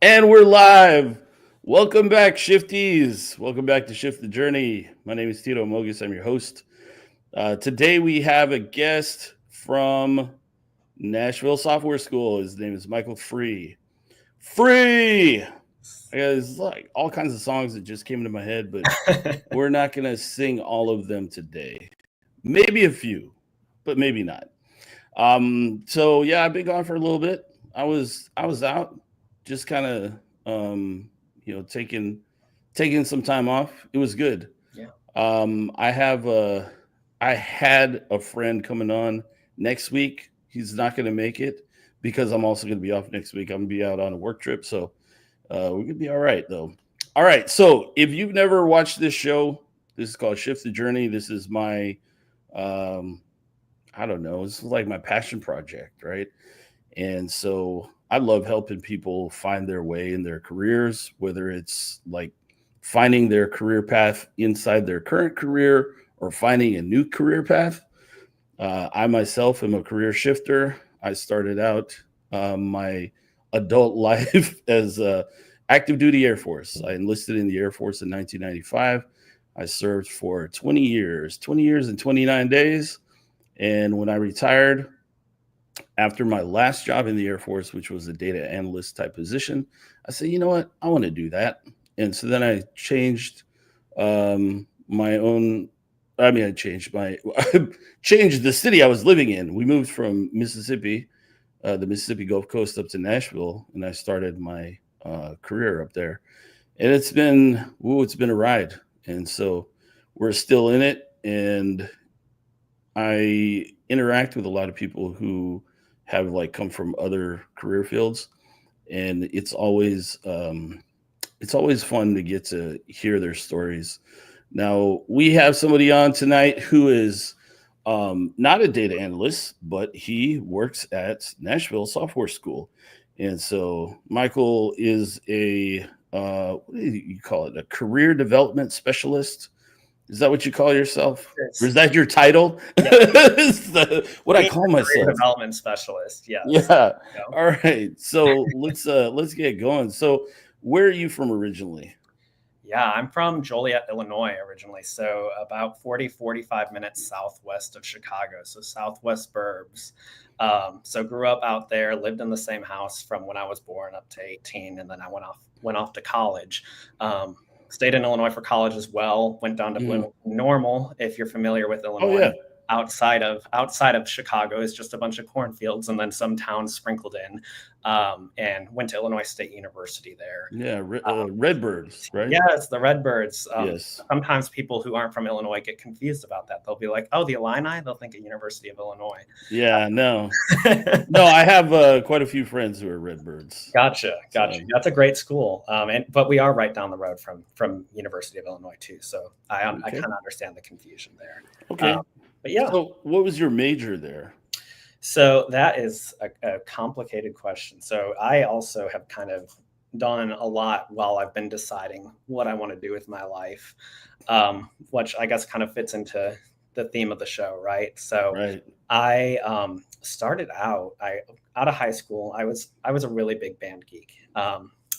And we're live. Welcome back, Shifties. Welcome back to Shift the Journey. My name is Tito Mogus. I'm your host. Today we have a guest from Nashville Software School. His name is Michael Frieh. Free! There's like all kinds of songs that just came into my head, but we're not going to sing all of them today. Maybe a few, but maybe not. So yeah, I've been gone for a little bit. I was out, just kind of taking some time off. It was good. Yeah. I had a friend coming on next week. He's not going to make it because I'm also going to be off next week. I'm going to be out on a work trip, so we're going to be all right though. All right. So if you've never watched this show, this is called Shift the Journey. This is my I don't know. This is like my passion project, right? And so I love helping people find their way in their careers, whether it's like finding their career path inside their current career or finding a new career path. I myself am a career shifter. I started out my adult life as a active duty Air Force. I enlisted in the Air Force in 1995. I served for 20 years and 29 days. And when I retired, after my last job in the Air Force, which was a data analyst type position, I said, you know what? I want to do that. And so then I changed my own. I changed my changed the city I was living in. We moved from Mississippi, the Mississippi Gulf Coast, up to Nashville, and I started my career up there. And it's been a ride. And so we're still in it, and I interact with a lot of people who have like come from other career fields, and it's always fun to get to hear their stories. Now we have somebody on tonight who is not a data analyst, but he works at Nashville Software School, and so Michael is a what do you call it? A career development specialist. Is that what you call yourself? Or is that your title? Yeah. What I call Career myself. development specialist. Yes. Yeah. You know? All right. So let's get going. So where are you from originally? Yeah, I'm from Joliet, Illinois originally. So about 45 minutes southwest of Chicago. So southwest burbs. So grew up out there, lived in the same house from when I was born up to 18. And then I went off to college. Stayed in Illinois for college as well. Went down to Bloomington Normal, if you're familiar with Illinois. Oh yeah. Outside of Chicago is just a bunch of cornfields and then some towns sprinkled in, and went to Illinois State University there. Yeah, Redbirds, right? Yes, the Redbirds. Yes. Sometimes people who aren't from Illinois get confused about that. They'll be like, "Oh, the Illini." They'll think of University of Illinois. Yeah, no. I have quite a few friends who are Redbirds. Gotcha. That's a great school, but we are right down the road from University of Illinois too. So I kind of understand the confusion there. Okay. But yeah. So what was your major there? So that is a complicated question. So I also have kind of done a lot while I've been deciding what I want to do with my life, which I guess kind of fits into the theme of the show, right? So Right. I started out of high school. I was a really big band geek.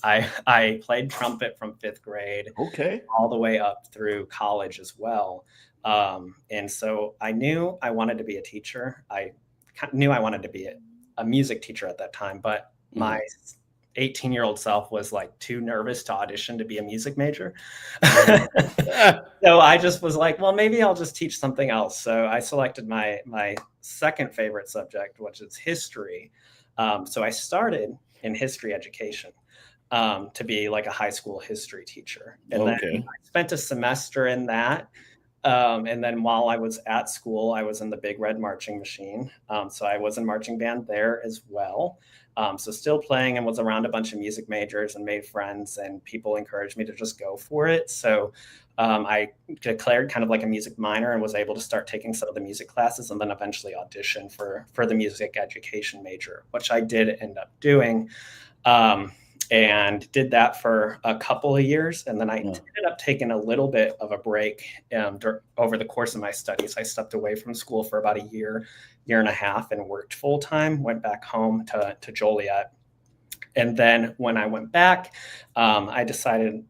I played trumpet from 5th grade, Okay. all the way up through college as well. And so I knew I wanted to be a teacher. I knew I wanted to be a music teacher at that time, but my 18-year-old self was like too nervous to audition to be a music major. So I just was like, well, maybe I'll just teach something else. So I selected my second favorite subject, which is history. So I started in history education to be like a high school history teacher. And then I spent a semester in that. And then while I was at school, I was in the Big Red Marching Machine. So I was in marching band there as well. So still playing, and was around a bunch of music majors and made friends, and people encouraged me to just go for it. So I declared kind of like a music minor and was able to start taking some of the music classes, and then eventually audition for the music education major, which I did end up doing. And did that for a couple of years. And then I ended up taking a little bit of a break over the course of my studies. I stepped away from school for about a year and a half, and worked full time, went back home to Joliet, And then when I went back, I decided,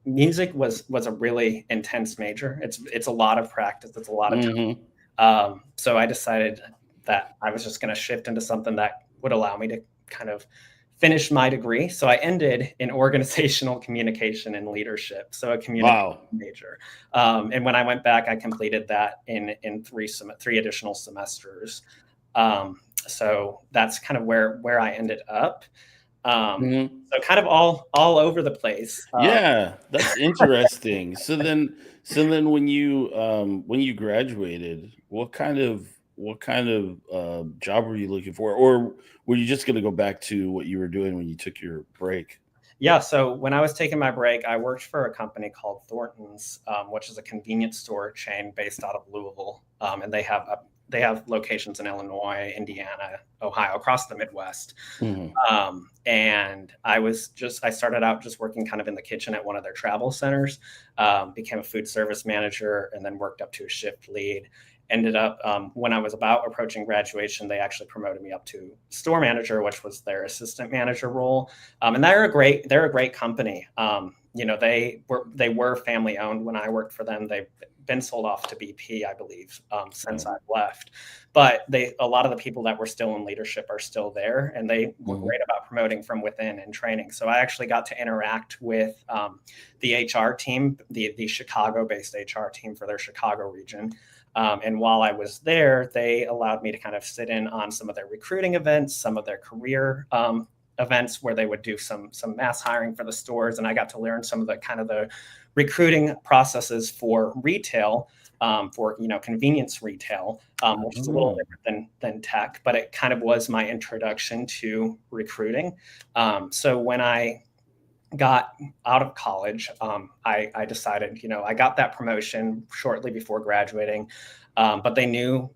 music was a really intense major. It's a lot of practice. It's a lot of Mm-hmm. time. So I decided that I was just going to shift into something that would allow me to kind of finish my degree. So I ended in organizational communication and leadership. So a communication Wow. major. And when I went back, I completed that in three additional semesters. So that's kind of where I ended up. Mm-hmm. So kind of all over the place. Yeah, that's interesting. So then when you graduated, what kind of job were you looking for, or were you just going to go back to what you were doing when you took your break? Yeah, so when I was taking my break, I worked for a company called Thornton's, which is a convenience store chain based out of Louisville, and they have locations in Illinois, Indiana, Ohio, across the Midwest. Hmm. And I started out just working kind of in the kitchen at one of their travel centers, became a food service manager, and then worked up to a shift lead. Ended up, when I was about approaching graduation, they actually promoted me up to store manager, which was their assistant manager role. And they're a great company. They were family owned when I worked for them. They've been sold off to BP, I believe, since Oh. I've left. But a lot of the people that were still in leadership are still there, and they were Hmm. great about promoting from within and training. So I actually got to interact with the HR team, the Chicago-based HR team for their Chicago region. And while I was there, they allowed me to kind of sit in on some of their recruiting events, some of their career events where they would do some mass hiring for the stores, and I got to learn some of the recruiting processes for retail, for convenience retail, which is a little Oh. different than tech, but it kind of was my introduction to recruiting. So when I got out of college, I decided, I got that promotion shortly before graduating. But they knew,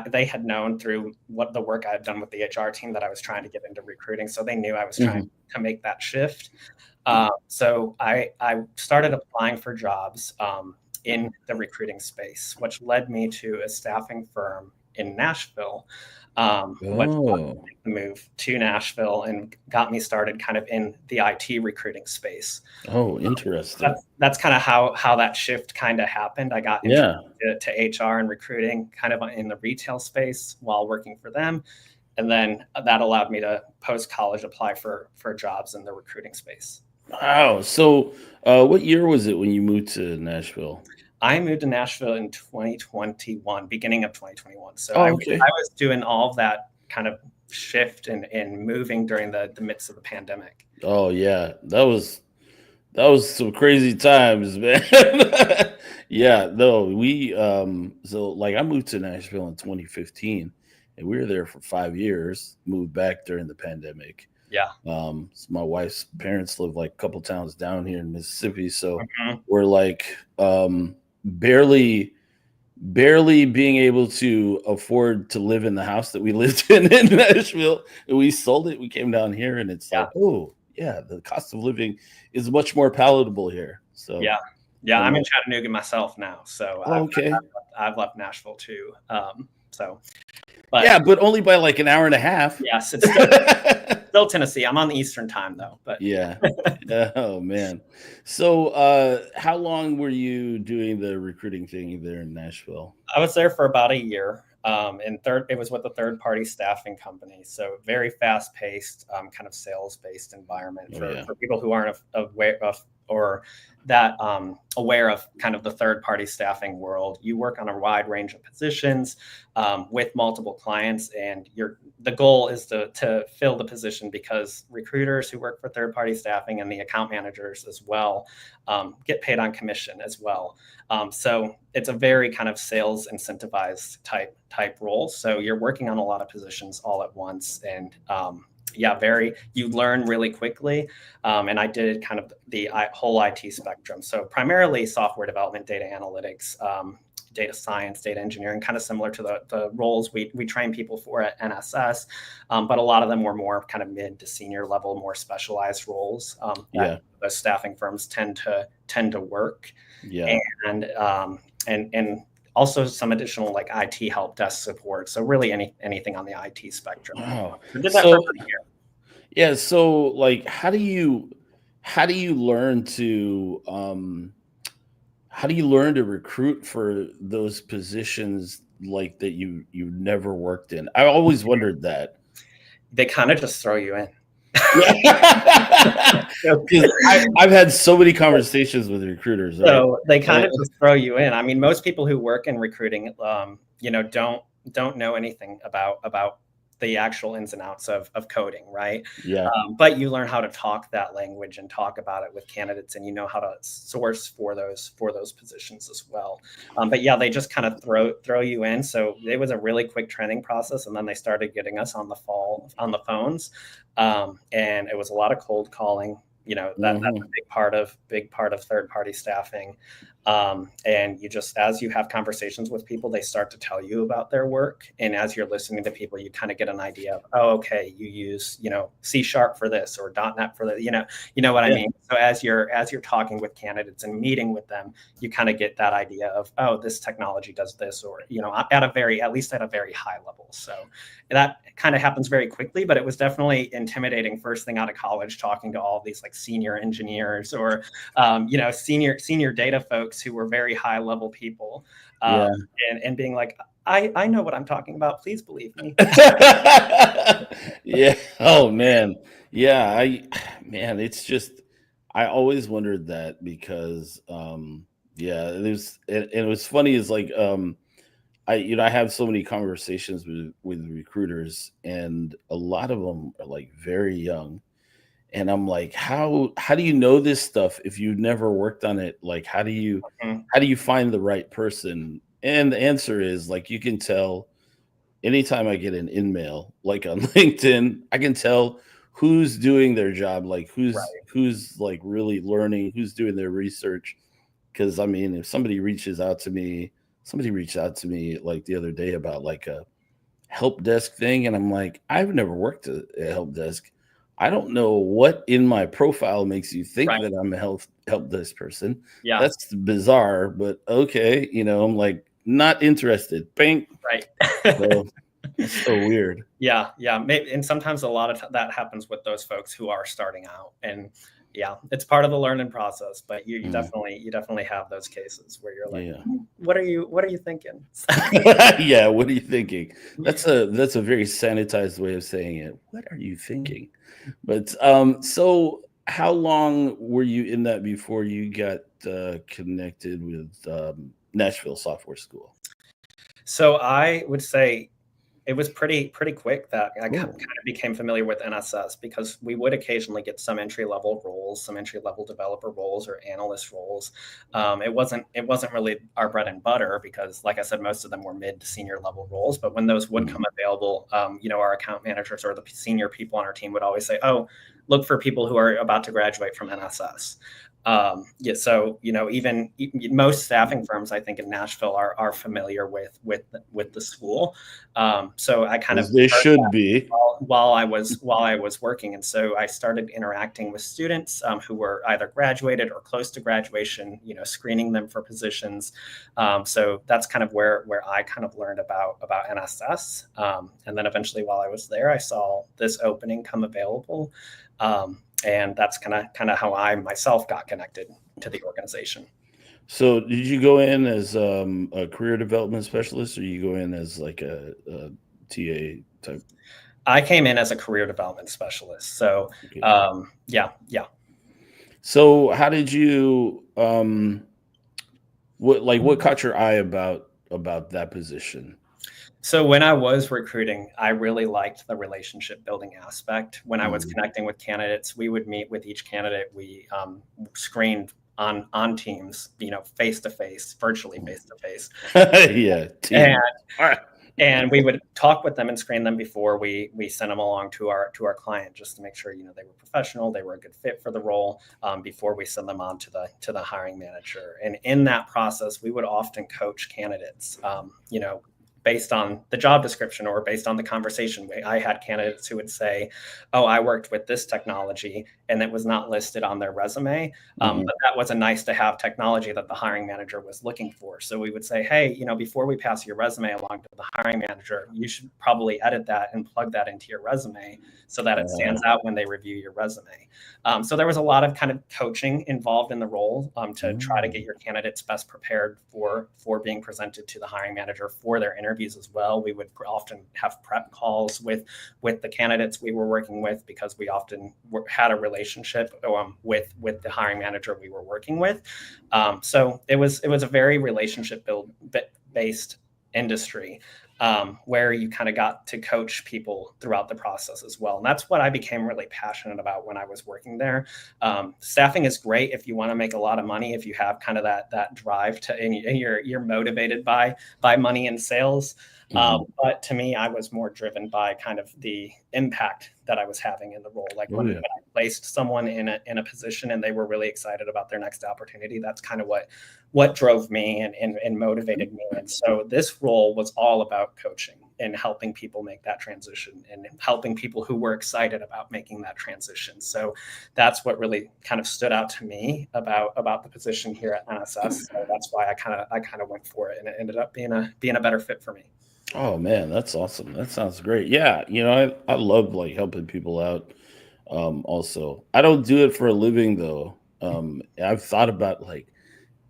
they had known through what the work I had done with the HR team that I was trying to get into recruiting. So they knew I was trying Hmm. to make that shift. So I started applying for jobs in the recruiting space, which led me to a staffing firm in Nashville, which Oh. the move to Nashville and got me started kind of in the IT recruiting space. Oh, interesting. That's kind of how that shift kind of happened. I got introduced Yeah. to HR and recruiting kind of in the retail space while working for them. And then that allowed me to post college apply for jobs in the recruiting space. Wow. So, what year was it when you moved to Nashville? I moved to Nashville in 2021, beginning of 2021. So I Oh, I okay. was doing all of that kind of shift and moving during the midst of the pandemic. Oh, yeah. That was some crazy times, man. Yeah, no, so like I moved to Nashville in 2015 and we were there for 5 years, moved back during the pandemic. Yeah. So my wife's parents live like a couple towns down here in Mississippi, so Mhm. we're like barely being able to afford to live in the house that we lived in Nashville, and we sold it. We came down here, and it's Yeah. like, oh yeah, the cost of living is much more palatable here. So, Yeah. Yeah. I'm um, in Chattanooga myself now. So oh, okay, I've left Nashville too. But yeah, but only by like an hour and a half. yes, it's still Tennessee. I'm on the Eastern time though, but Yeah. Oh man. So, how long were you doing the recruiting thing there in Nashville? I was there for about a year. It was with a third party staffing company. So very fast paced, kind of sales based environment Oh for, yeah. people who aren't aware of or that aware of kind of the third party staffing world. You work on a wide range of positions with multiple clients, and the goal is to fill the position because recruiters who work for third party staffing and the account managers as well get paid on commission as well. So it's a very kind of sales incentivized type role. So you're working on a lot of positions all at once, and yeah, you learn really quickly. And I did kind of the whole IT spectrum. So primarily software development, data analytics, data science, data engineering, kind of similar to the roles we train people for at NSS. But a lot of them were more kind of mid to senior level, more specialized roles that Yeah. the staffing firms tend to work. Yeah. And also some additional like IT help desk support. So really anything on the IT spectrum. Wow. I did that for So about a year. Yeah. So like, how do you learn to, how do you learn to recruit for those positions like that you never worked in? I always wondered that. They kind of just throw you in. Yeah. Because I've had so many conversations with recruiters, right? So they kind And- of just throw you in. I mean, most people who work in recruiting, don't know anything about the actual ins and outs of coding, right? yeah. But you learn how to talk that language and talk about it with candidates, and you know how to source for those positions as well. But yeah, they just kind of throw you in. So it was a really quick training process, and then they started getting us on the phones, and it was a lot of cold calling. That's a Mhm. big part of third party staffing. And you just, as you have conversations with people, they start to tell you about their work, and as you're listening to people, you kind of get an idea of, oh, okay, you use C# for this, or .NET for that. You know what I Yeah. mean. So as you're talking with candidates and meeting with them, you kind of get that idea of, oh, this technology does this, or at least at a very high level. So that kind of happens very quickly, but it was definitely intimidating first thing out of college, talking to all these like senior engineers, or senior data folks who were very high level people, Yeah. and being like, I know what I'm talking about. Please believe me. Yeah. Oh man. Yeah. Man, it's just, I always wondered that because, yeah, and it was funny is like, I have so many conversations with recruiters, and a lot of them are like very young. And I'm like, how do you know this stuff if you've never worked on it? Like, Mhm. how do you find the right person? And the answer is like, you can tell anytime I get an in-mail, like on LinkedIn, I can tell who's doing their job, like Right. who's like really learning, who's doing their research. Because I mean, if somebody reached out to me like the other day about like a help desk thing, and I'm like, I've never worked at a help desk. I don't know what in my profile makes you think Right. that I'm a help desk person. Yeah. That's bizarre, but okay, I'm like not interested. Bang. Right. So that's so weird. Yeah, yeah. Maybe, and sometimes a lot of that happens with those folks who are starting out, and yeah, it's part of the learning process. But you Mm, definitely have those cases where you're like, yeah. what are you thinking? Yeah, what are you thinking? That's a very sanitized way of saying it. What are you thinking? But so how long were you in that before you got connected with Nashville Software School? So I would say it was pretty quick that I kind Oh, of became familiar with NSS, because we would occasionally get some entry level roles, some entry level developer roles or analyst roles. It wasn't really our bread and butter, because, like I said, most of them were mid to senior level roles. But when those would mm, come available, our account managers or the senior people on our team would always say, "Oh, look for people who are about to graduate from NSS." Yeah, so most staffing firms, I think, in Nashville are familiar with the school. So I kind of as they heard should be. while I was working, and so I started interacting with students who were either graduated or close to graduation, screening them for positions. So that's kind of where I kind of learned about NSS, and then eventually, while I was there, I saw this opening come available. And that's kind of how I myself got connected to the organization. So did you go in as a career development specialist, or you go in as like a TA type? I came in as a career development specialist. So Okay. yeah, yeah. So how did you what caught your eye about that position? So when I was recruiting, I really liked the relationship building aspect. When I was Mhm. connecting with candidates, we would meet with each candidate. We screened on Teams, face to face, virtually face to face, Yeah, team. and we would talk with them and screen them before we sent them along to our client, just to make sure they were professional, they were a good fit for the role, before we send them on to the hiring manager. And in that process, we would often coach candidates, based on the job description or based on the conversation. I had candidates who would say, oh, I worked with this technology, and it was not listed on their resume. But that was a nice to have technology that the hiring manager was looking for. So we would say, hey, before we pass your resume along to the hiring manager, you should probably edit that and plug that into your resume so that it stands out when they review your resume. So there was a lot of kind of coaching involved in the role to try to get your candidates best prepared for being presented to the hiring manager for their interviews as well. We would often have prep calls with the candidates we were working with, because we often had a relationship with the hiring manager we were working with. So it was a very relationship based industry, where you kind of got to coach people throughout the process as well. And that's what I became really passionate about when I was working there. Staffing is great if you want to make a lot of money, if you have kind of that drive and you're motivated by money and sales. But to me, I was more driven by kind of the impact that I was having in the role. Like when I placed someone in a position and they were really excited about their next opportunity, that's kind of what drove me and motivated me. And so this role was all about coaching and helping people make that transition and helping people who were excited about making that transition. So that's what really kind of stood out to me about the position here at NSS. So that's why I kind of went for it, and it ended up being a better fit for me. Oh man, that's awesome. That sounds great. Yeah, I love like helping people out. Also, I don't do it for a living though. I've thought about like,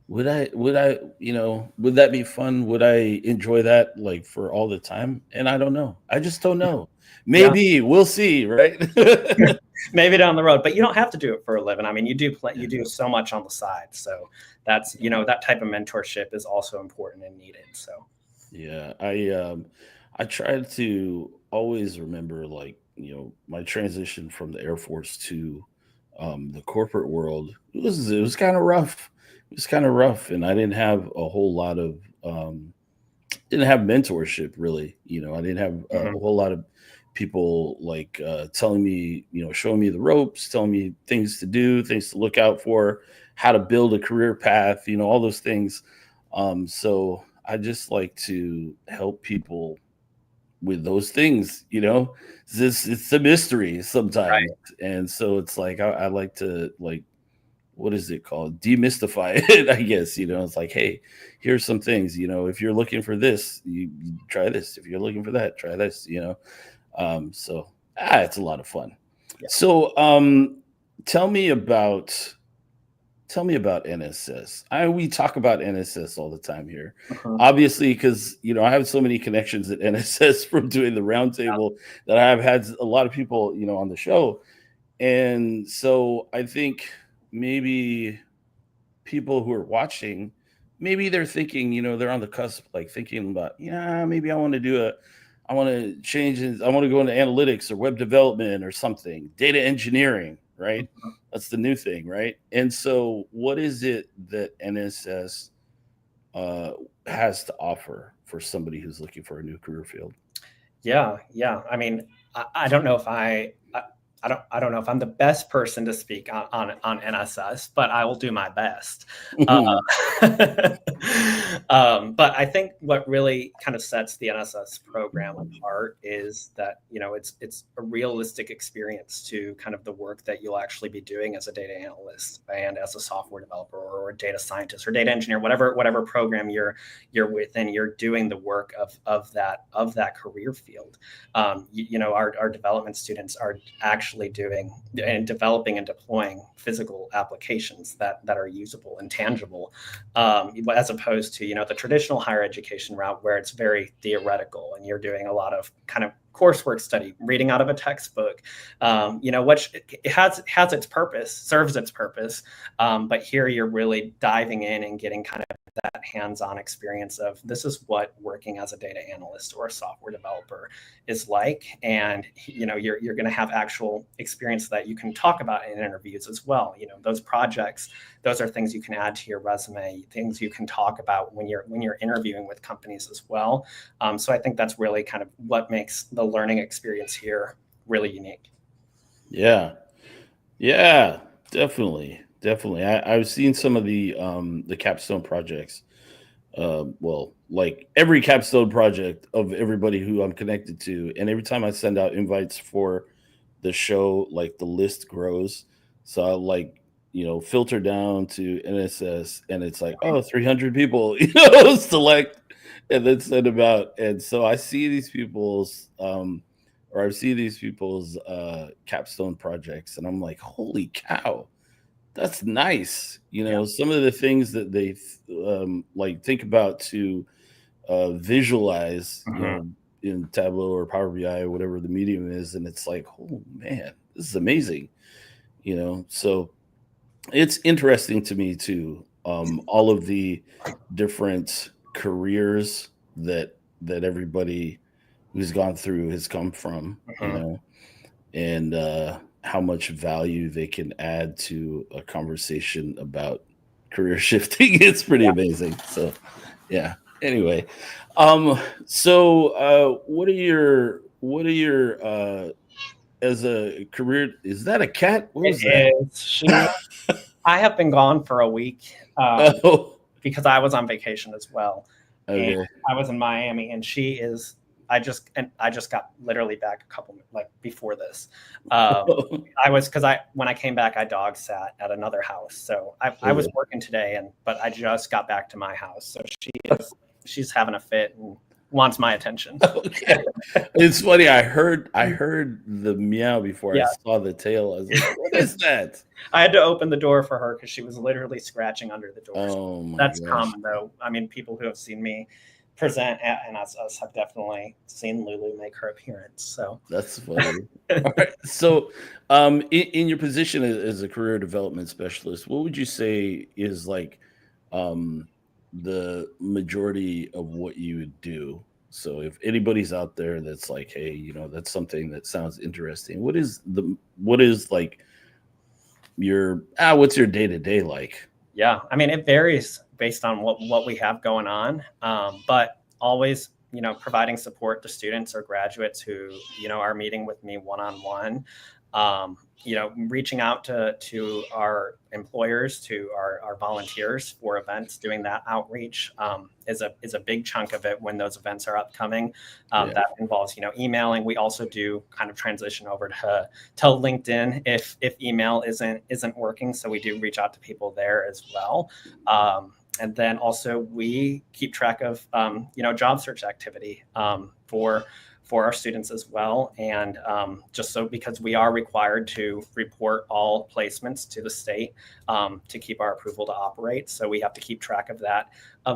would I, would that be fun? Would I enjoy that like for all the time? And I don't know. I just don't know. Maybe we'll see, right? Maybe down the road, but you don't have to do it for a living. I mean, you do so much on the side. So that's, that type of mentorship is also important and needed. So. Yeah, I tried to always remember like, my transition from the Air Force to the corporate world. It was kind of rough. It was kind of rough, and I didn't have a whole lot of didn't have mentorship really. I didn't have a whole lot of people like telling me, showing me the ropes, telling me things to do, things to look out for, how to build a career path, all those things. So I just like to help people with those things, it's a mystery sometimes. Right. And so it's like, I like to like, what is it called? Demystify it, I guess, it's like, hey, here's some things, if you're looking for this, you try this. If you're looking for that, try this, so it's a lot of fun. Yeah. So, tell me about NSS. We talk about NSS all the time here, obviously, because I have so many connections at NSS from doing the roundtable that I have had a lot of people on the show, and so I think maybe people who are watching, maybe they're thinking, they're on the cusp, like thinking about, maybe I want to change, I want to go into analytics or web development or something, data engineering, right? That's the new thing, right? And so what is it that NSS has to offer for somebody who's looking for a new career field? Yeah. I mean, I don't know if I don't know if I'm the best person to speak on NSS, but I will do my best. But I think what really kind of sets the NSS program apart is that, it's a realistic experience to kind of the work that you'll actually be doing as a data analyst and as a software developer or a data scientist or data engineer, whatever program you're within, you're doing the work of that career field. Our development students are actually doing and developing and deploying physical applications that are usable and tangible, as opposed to the traditional higher education route where it's very theoretical and you're doing a lot of kind of coursework study, reading out of a textbook, which it has its purpose, serves its purpose, but here you're really diving in and getting kind of that hands-on experience of this is what working as a data analyst or a software developer is like, and you're going to have actual experience that you can talk about in interviews as well. Those projects, those are things you can add to your resume, things you can talk about when you're interviewing with companies as well. So I think that's really kind of what makes the learning experience here really unique. Yeah, definitely. I've seen some of the capstone projects well, like every capstone project of everybody who I'm connected to, and every time I send out invites for the show, like the list grows. So I like, filter down to NSS, and it's like, oh, 300 people, select and then send them out. And so I see these people's, or I see these people's capstone projects, and I'm like, holy cow, that's nice. Yeah. Some of the things that they like think about to visualize, Mhm. in Tableau or Power BI or whatever the medium is, and it's like, oh man, this is amazing. So it's interesting to me too. All of the different careers that everybody who's gone through has come from, Mhm. and how much value they can add to a conversation about career shifting. It's pretty Yeah. amazing. So, yeah. Anyway, um, so what are your as a career? Is that a cat? What was that? It is. I have been gone for a week Oh, because I was on vacation as well, and okay. I was in Miami, and she is. I just got literally back a couple like before this. I was because I when I came back, I dog sat at another house, so I was Okay. working today, but I just got back to my house, so she's having a fit and wants my attention. Okay. It's funny. I heard the meow before I Yeah, saw the tail. I was like, what is that? I had to open the door for her because she was literally scratching under the door. Oh my That's gosh. common though. I mean, people who have seen me present and us have definitely seen Lulu make her appearance. So That's funny. All right. So, in your position as a career development specialist, what would you say is like um, the majority of what you would do? So, if anybody's out there that's like, hey, that's something that sounds interesting. What is like what's your day to day like? yeah, I mean, it varies based on what we have going on, but always, providing support to students or graduates who, are meeting with me one on one. Reaching out to our employers, to our volunteers for events, doing that outreach is a big chunk of it when those events are upcoming. Yeah. That involves, emailing. We also do kind of transition over to LinkedIn if email isn't working. So we do reach out to people there as well. And then also we keep track of job search activity for our students as well. And just so because we are required to report all placements to the state to keep our approval to operate. So we have to keep track of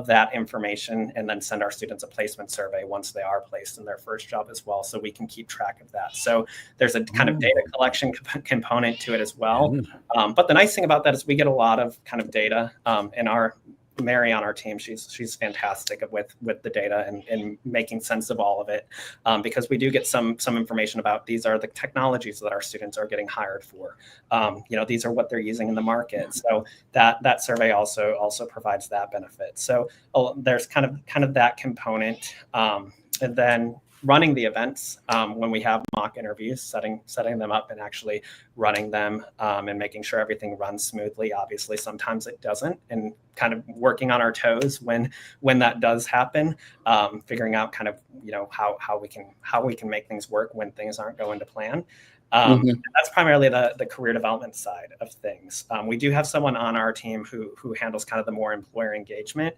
that information and then send our students a placement survey once they are placed in their first job as well. So we can keep track of that. So there's a kind of data Oh, collection component to it as well. yeah. But the nice thing about that is we get a lot of kind of data in our Mary on our team. She's fantastic with the data and making sense of all of it, because we do get some information about these are the technologies that our students are getting hired for. These are what they're using in the market. So that survey also provides that benefit. So there's kind of that component, and then running the events when we have mock interviews, setting them up and actually running them, and making sure everything runs smoothly. Obviously, sometimes it doesn't, and kind of working on our toes when that does happen, figuring out kind of how we can make things work when things aren't going to plan. Mhm. That's primarily the career development side of things. We do have someone on our team who handles kind of the more employer engagement,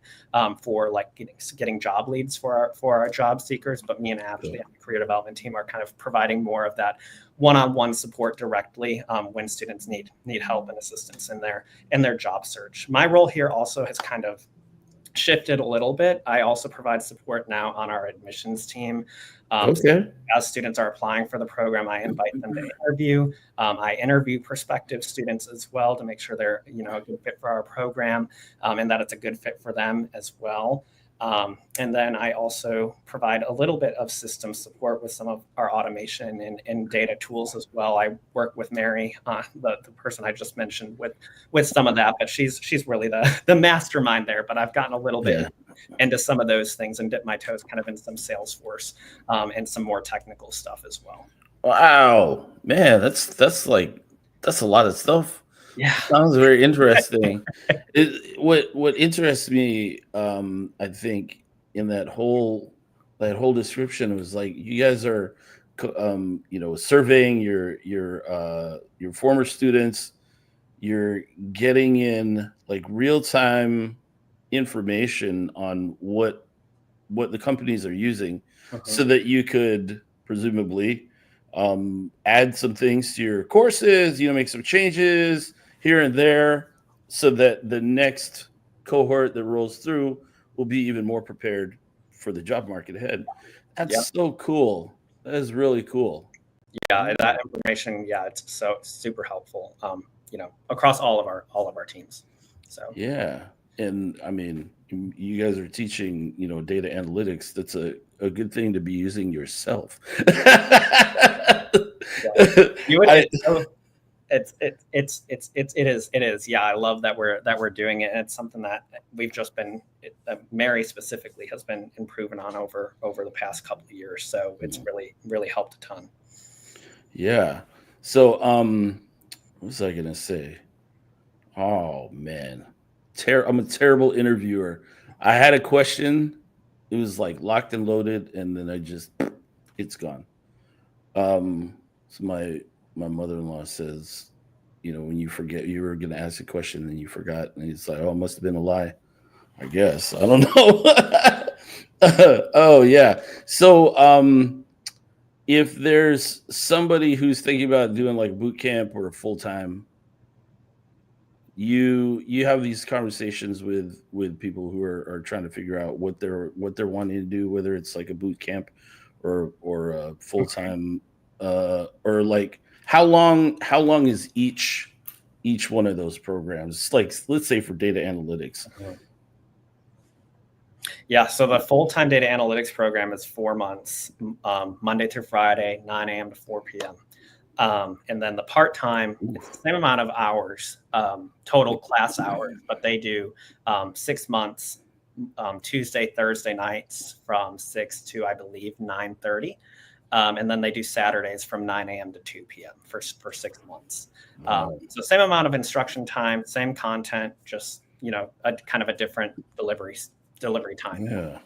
for like getting job leads for our job seekers. But me and Ashley Cool. on the career development team are kind of providing more of that one-on-one support directly when students need help and assistance in their job search. My role here also has kind of shifted a little bit. I also provide support now on our admissions team. So Okay. as students are applying for the program, I invite them to interview. I interview prospective students as well to make sure they're a good fit for our program, and that it's a good fit for them as well. And then I also provide a little bit of system support with some of our automation and data tools as well. I work with Mary, the person I just mentioned, with some of that, but she's really the mastermind there. But I've gotten a little bit Yeah. into some of those things and dipped my toes kind of in some Salesforce, and some more technical stuff as well. Wow, man, that's a lot of stuff. Yeah. Sounds very interesting. What interests me, I think, in that whole description was like you guys are, surveying your former students. You're getting in like real time information on what the companies are using, Mhm. so that you could presumably add some things to your courses, make some changes here and there, so that the next cohort that rolls through will be even more prepared for the job market ahead. Yeah. That's so cool. That is really cool. Yeah. Yeah. That information, yeah, it's so super helpful. Across all of our teams. So Yeah. And I mean, you guys are teaching, data analytics. That's a good thing to be using yourself. yeah, you would. I It's so. It is. Yeah, I love that we're doing it. And it's something that we've just been. Mary specifically has been improving on over the past couple of years. So it's really helped a ton. yeah. So what was I gonna say? Oh man. I'm a terrible interviewer. I had a question. It was like locked and loaded, and then it's gone. So my mother-in-law says, when you forget you were going to ask a question and you forgot, and he's like, "Oh, it must have been a lie." I guess I don't know. Oh yeah. So if there's somebody who's thinking about doing like boot camp or full time, you have these conversations with people who are trying to figure out what they're wanting to do, whether it's like a boot camp or a full time, or like how long is each one of those programs, like let's say for data analytics. Mhm. Yeah, so the full-time data analytics program is 4 months, Monday through Friday, 9 a.m. to 4 p.m. And then the part-time, Ooh. it's the same amount of hours, total class hours, but they do 6 months, Tuesday, Thursday nights from 6 to, I believe, 9:30. And then they do Saturdays from 9 a.m. to 2 p.m. for 6 months. Wow. So same amount of instruction time, same content, just a kind of a different delivery time. Yeah,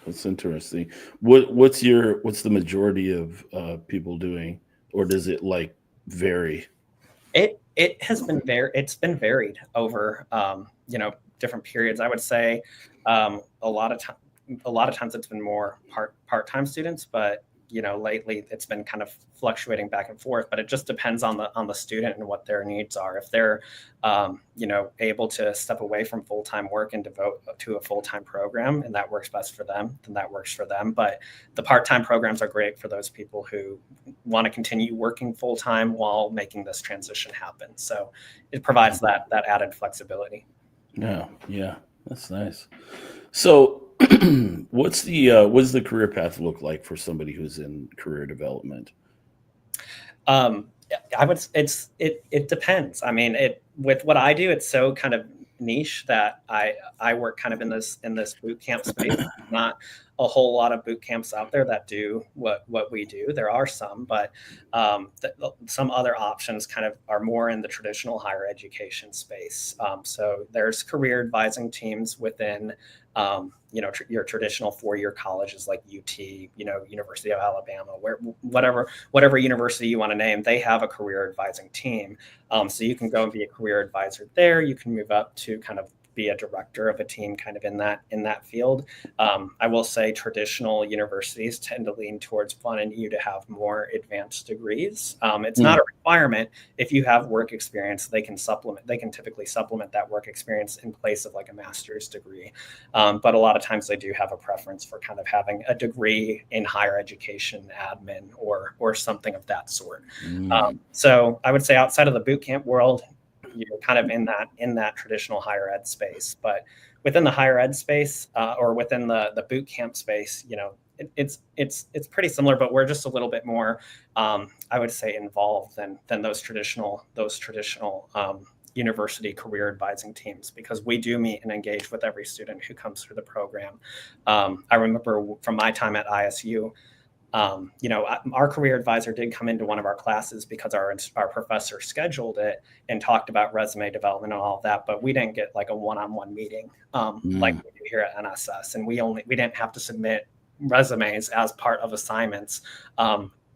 that's interesting. What's the majority of people doing, or does it like vary? It's been varied over different periods. I would say a lot of time a lot of times it's been more part-time students, but lately it's been kind of fluctuating back and forth. But it just depends on the student and what their needs are. If they're able to step away from full-time work and devote to a full-time program, and that works best for them, then that works for them. But the part-time programs are great for those people who want to continue working full-time while making this transition happen. So it provides that added flexibility. Yeah, yeah, that's nice. So, what's the career path look like for somebody who's in career development? Um, I would. It depends. I mean, it with what I do, it's so kind of niche that I work kind of in this boot camp space. Not a whole lot of boot camps out there that do what we do. There are some, but some other options kind of are more in the traditional higher education space. So there's career advising teams within your traditional four-year colleges like UT, University of Alabama, where whatever university you want to name, they have a career advising team. So you can go and be a career advisor there. You can move up to kind of be a director of a team kind of in that field. I will say traditional universities tend to lean towards wanting you to have more advanced degrees. It's not a requirement. If you have work experience, they can typically supplement that work experience in place of like a master's degree. But a lot of times they do have a preference for kind of having a degree in higher education, admin, or something of that sort. Mm. So I would say outside of the boot camp world, you're kind of in that traditional higher ed space. But within the higher ed space, or within the boot camp space, it's pretty similar, but we're just a little bit more, I would say, involved than those traditional university career advising teams, because we do meet and engage with every student who comes through the program. I remember from my time at ISU, Our career advisor did come into one of our classes because our professor scheduled it and talked about resume development and all of that, but we didn't get like a one-on-one meeting like we do here at NSS, and we didn't have to submit resumes as part of assignments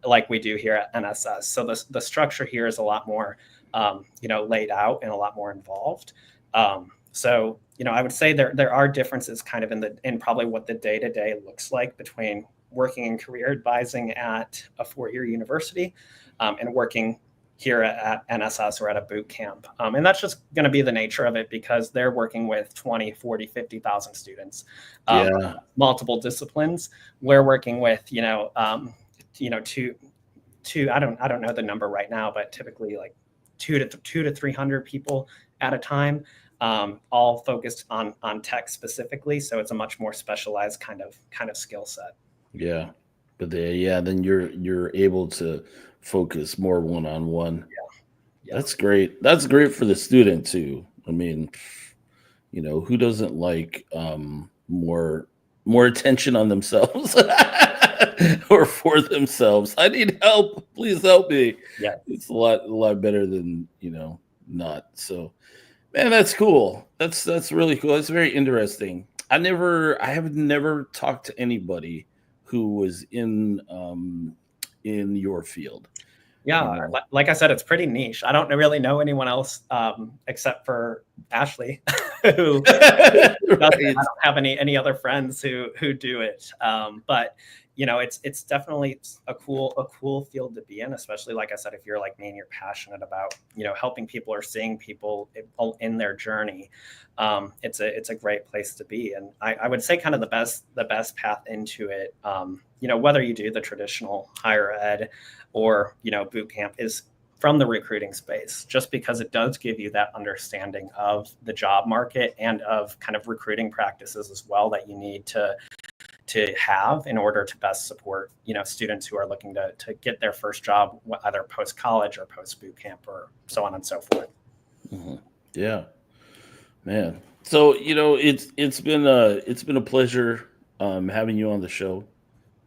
like we do here at NSS. So the structure here is a lot more laid out and a lot more involved. So I would say there are differences kind of in probably what the day-to-day looks like between working in career advising at a 4-year university and working here at NSS or at a boot camp. And that's just going to be the nature of it because they're working with 20, 40, 50,000 students, multiple disciplines. We're working with, two, I don't know the number right now, but typically like 200 to 300 people at a time, all focused on tech specifically. So it's a much more specialized kind of skill set. Yeah, but then you're able to focus more one-on-one. Yeah. That's great. That's great for the student too. I mean, who doesn't like more attention on themselves or for themselves? I need help. Please help me. Yeah, it's a lot better than not. So, man, that's cool. That's really cool. That's very interesting. I have never talked to anybody who was in your field. Yeah, like I said, it's pretty niche. I don't really know anyone else except for Ashley, who I don't have any other friends who do it. But it's definitely a cool field to be in, especially like I said, if you're like me and you're passionate about helping people or seeing people in their journey. It's a great place to be, and I would say kind of the best path into it. Whether you do the traditional higher ed or boot camp is from the recruiting space, just because it does give you that understanding of the job market and of kind of recruiting practices as well that you need to have in order to best support students who are looking to get their first job, either post college or post boot camp or so on and so forth. Mm-hmm. Yeah, man. So it's been a pleasure having you on the show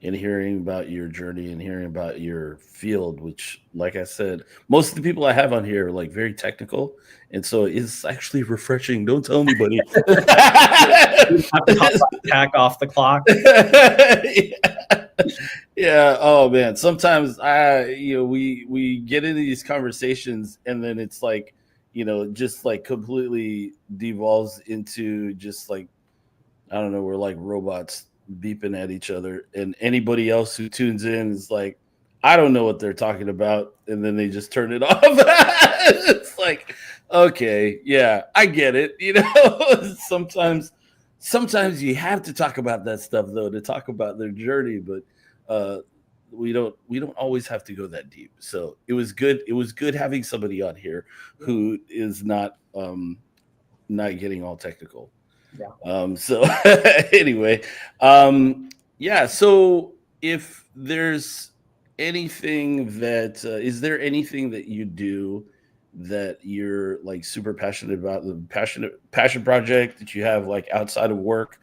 and hearing about your journey and hearing about your field, which, like I said, most of the people I have on here are like very technical. And so it's actually refreshing. Don't tell anybody. Have to tack off the clock. Yeah. Oh man. Sometimes we get into these conversations and then it's like, just like completely devolves into just like, I don't know, we're like robots beeping at each other, and anybody else who tunes in is like, I don't know what they're talking about, and then they just turn it off. It's like, okay, yeah, I get it. Sometimes you have to talk about that stuff though, to talk about their journey, but we don't always have to go that deep. So it was good having somebody on here who is not getting all technical. Yeah. So anyway, yeah. So if there's anything that is there anything that you do that you're like super passionate about, the passion project that you have like outside of work,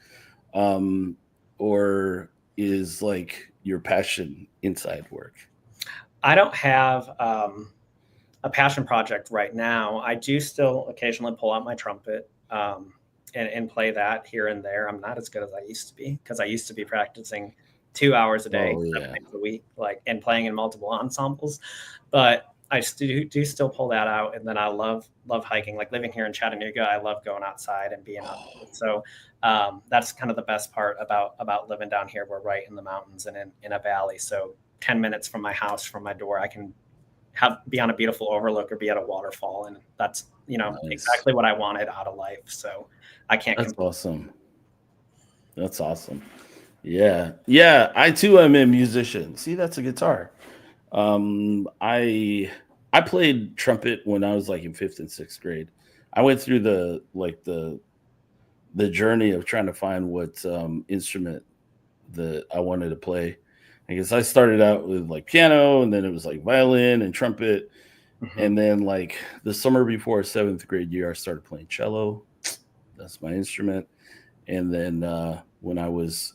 or is like your passion inside work? I don't have a passion project right now. I do still occasionally pull out my trumpet. And play that here and there. I'm not as good as I used to be because I used to be practicing 2 hours a day, 7 days a week, and playing in multiple ensembles. But I do still pull that out. And then I love hiking. Like living here in Chattanooga, I love going outside and being out. So that's kind of the best part about living down here. We're right in the mountains and in a valley. So 10 minutes from my house, from my door, I can be on a beautiful overlook or be at a waterfall. And that's, nice. Exactly what I wanted out of life. So I can't. That's awesome. That's awesome. Yeah. Yeah. I too am a musician. See, that's a guitar. I played trumpet when I was like in 5th and 6th grade. I went through the journey of trying to find what instrument that I wanted to play. I guess I started out with like piano, and then it was like violin and trumpet. Mm-hmm. And then like the summer before 7th grade year, I started playing cello. That's my instrument. And then when I was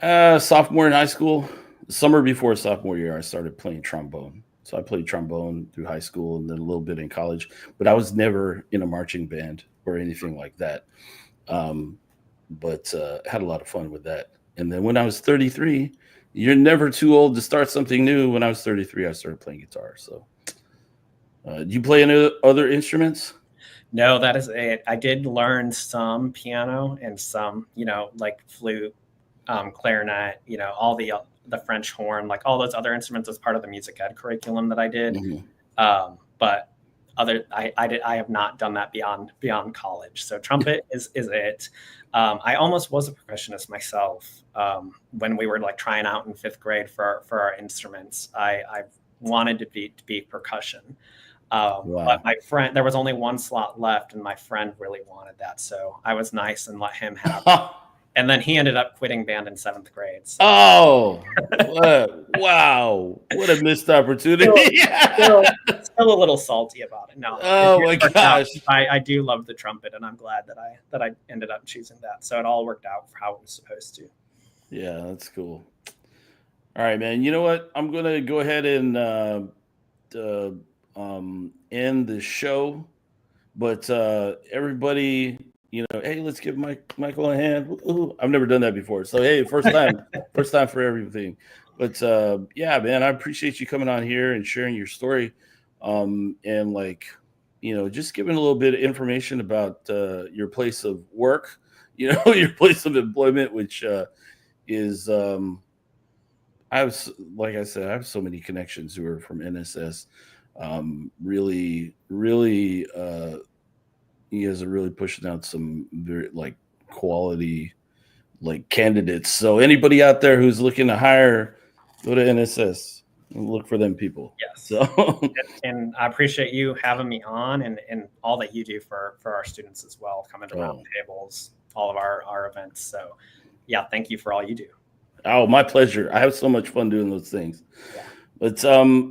sophomore in high school, summer before sophomore year, I started playing trombone. So I played trombone through high school and then a little bit in college, but I was never in a marching band or anything like that. Um, but had a lot of fun with that. And then when I was 33, you're never too old to start something new. When I was 33, I started playing guitar. So, do you play any other instruments? No, that is it. I did learn some piano and some, like flute, clarinet, all the French horn, like all those other instruments as part of the music ed curriculum that I did. Hmm. But I have not done that beyond college. So trumpet is it. I almost was a percussionist myself when we were like trying out in fifth grade for our instruments. I wanted to be percussion. But Wow. my friend, there was only one slot left, and my friend really wanted that, so I was nice and let him have it. And then he ended up quitting band in seventh grade. So Oh, what? Wow. What a missed still, opportunity. still a little salty about it. No, Oh it my worked out. gosh. I do love the trumpet, and I'm glad that I ended up choosing that. So it all worked out for how it was supposed to. Yeah, that's cool. All right, man. You know what? I'm gonna go ahead and uh, end the show. But everybody, hey, let's give Michael a hand. Ooh, I've never done that before, so hey, first time for everything. But yeah, man, I appreciate you coming on here and sharing your story, and like, just giving a little bit of information about your place of work, your place of employment, which is I have, like I said, I have so many connections who are from NSS. Really, really, you guys are really pushing out some very like quality like candidates. So anybody out there who's looking to hire, go to NSS and look for them people. Yes. So And I appreciate you having me on and all that you do for our students as well, coming to oh, roundtables, all of our events. So yeah, thank you for all you do. oh, my pleasure. I have so much fun doing those things. Yeah. But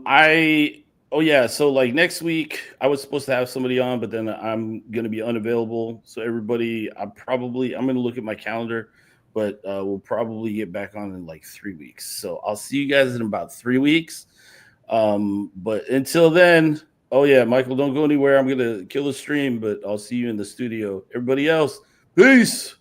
I oh yeah, so like next week I was supposed to have somebody on, but then I'm gonna be unavailable. So everybody, I'm gonna look at my calendar, but we'll probably get back on in like 3 weeks. So I'll see you guys in about 3 weeks. But until then, oh yeah, Michael, don't go anywhere. I'm gonna kill the stream, but I'll see you in the studio. Everybody else, peace.